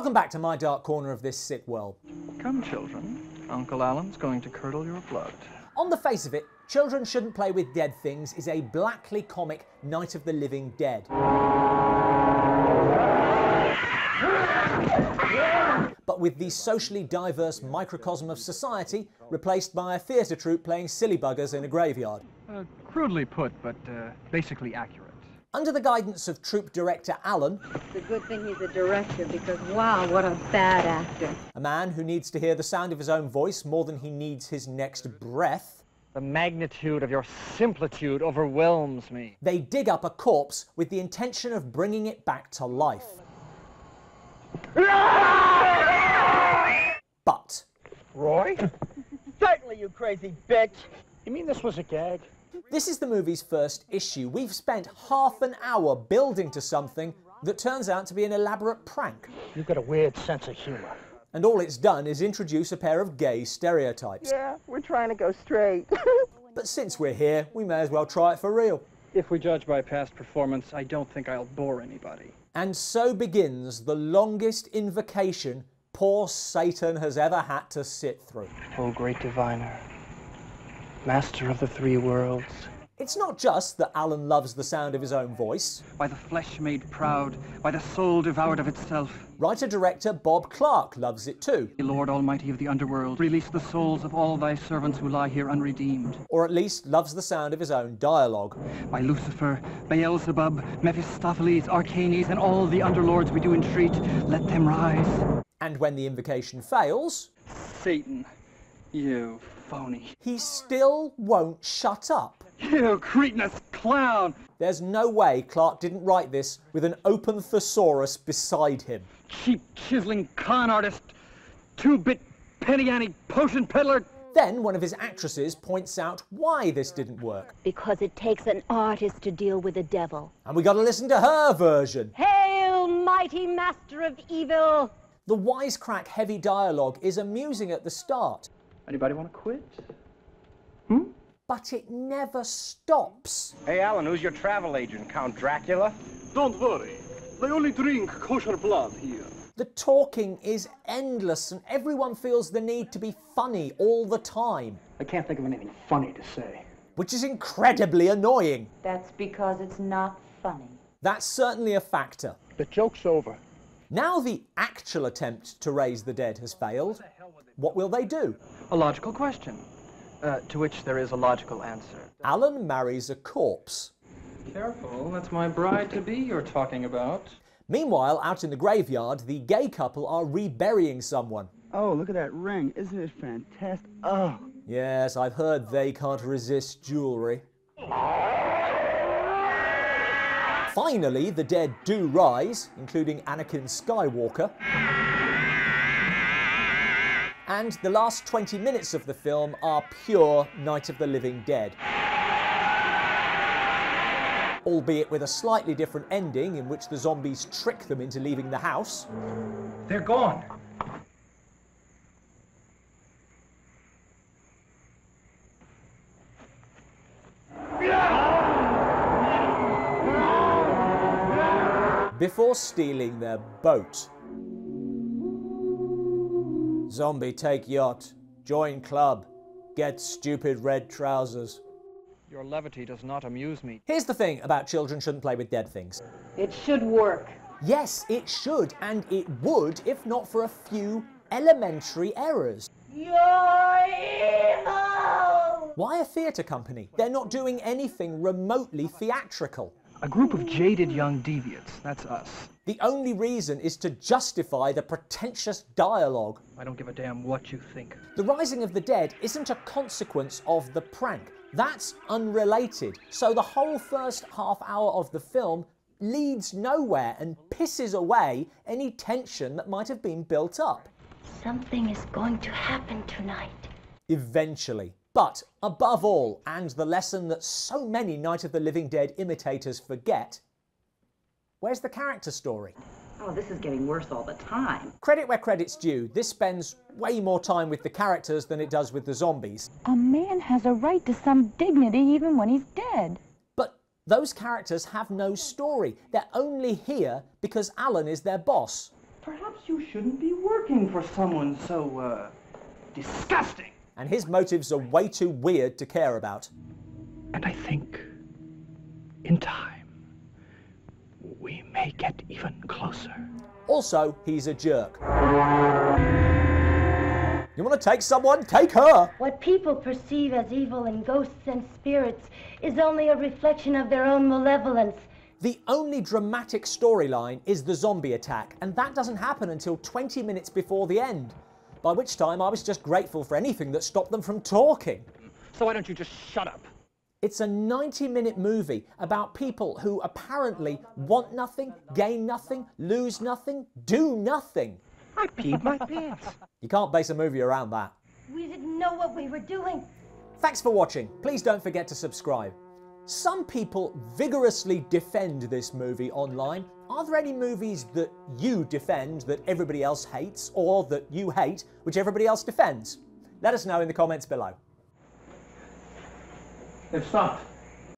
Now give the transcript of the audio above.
Welcome back to my dark corner of this sick world. Come, children. Uncle Alan's going to curdle your blood. On the face of it, Children Shouldn't Play with Dead Things is a blackly comic Night of the Living Dead. But with the socially diverse microcosm of society replaced by a theatre troupe playing silly buggers in a graveyard. Crudely put, but basically accurate. Under the guidance of troupe director Alan... It's a good thing he's a director, because wow, what a bad actor. A man who needs to hear the sound of his own voice more than he needs his next breath. The magnitude of your similitude overwhelms me. They dig up a corpse with the intention of bringing it back to life. But... Roy? Certainly, you crazy bitch! You mean this was a gag? This is the movie's first issue. We've spent half an hour building to something that turns out to be an elaborate prank. You've got a weird sense of humor. And all it's done is introduce a pair of gay stereotypes. Yeah, we're trying to go straight. But since we're here, we may as well try it for real. If we judge by past performance, I don't think I'll bore anybody. And so begins the longest invocation poor Satan has ever had to sit through. Oh, great diviner, master of the three worlds. It's not just that Alan loves the sound of his own voice. By the flesh made proud, by the soul devoured of itself. Writer-director Bob Clark loves it too. Lord Almighty of the underworld, release the souls of all thy servants who lie here unredeemed. Or at least loves the sound of his own dialogue. By Lucifer, Beelzebub, Mephistopheles, Arcanes, and all the underlords we do entreat, let them rise. And when the invocation fails... Satan, you phony. He still won't shut up. You cretinous clown! There's no way Clark didn't write this with an open thesaurus beside him. Cheap chiseling con artist, two-bit penny ante potion peddler. Then one of his actresses points out why this didn't work. Because it takes an artist to deal with the devil. And we got to listen to her version. Hail, mighty master of evil! The wisecrack heavy dialogue is amusing at the start. Anybody want to quit? But it never stops. Hey, Alan, who's your travel agent? Count Dracula? Don't worry. They only drink kosher blood here. The talking is endless and everyone feels the need to be funny all the time. I can't think of anything funny to say. Which is incredibly annoying. That's because it's not funny. That's certainly a factor. The joke's over. Now the actual attempt to raise the dead has failed. What will they do? A logical question, to which there is a logical answer. Alan marries a corpse. Careful, that's my bride-to-be you're talking about. Meanwhile, out in the graveyard, the gay couple are reburying someone. Oh, look at that ring. Isn't it fantastic? Oh. Yes, I've heard they can't resist jewellery. Finally, the dead do rise, including Anakin Skywalker. And the last 20 minutes of the film are pure Night of the Living Dead. Albeit with a slightly different ending in which the zombies trick them into leaving the house. They're gone. Before stealing their boat. Zombie take yacht, join club, get stupid red trousers. Your levity does not amuse me. Here's the thing about Children Shouldn't Play with Dead Things. It should work. Yes, it should, and it would if not for a few elementary errors. You're evil! Why a theatre company? They're not doing anything remotely theatrical. A group of jaded young deviants, that's us. The only reason is to justify the pretentious dialogue. I don't give a damn what you think. The rising of the dead isn't a consequence of the prank. That's unrelated. So the whole first half hour of the film leads nowhere and pisses away any tension that might have been built up. Something is going to happen tonight. Eventually. But above all, and the lesson that so many Night of the Living Dead imitators forget, where's the character story? Oh, this is getting worse all the time. Credit where credit's due, this spends way more time with the characters than it does with the zombies. A man has a right to some dignity even when he's dead. But those characters have no story. They're only here because Alan is their boss. Perhaps you shouldn't be working for someone so, disgusting. And his motives are way too weird to care about. And I think, in time, we may get even closer. Also, he's a jerk. You want to take someone? Take her! What people perceive as evil in ghosts and spirits is only a reflection of their own malevolence. The only dramatic storyline is the zombie attack, and that doesn't happen until 20 minutes before the end, by which time I was just grateful for anything that stopped them from talking. So why don't you just shut up? It's a 90-minute movie about people who apparently want nothing, gain nothing, lose nothing, do nothing. I peed my pants. You can't base a movie around that. We didn't know what we were doing. Thanks for watching. Please don't forget to subscribe. Some people vigorously defend this movie online. Are there any movies that you defend that everybody else hates, or that you hate which everybody else defends? Let us know in the comments below. They've stopped.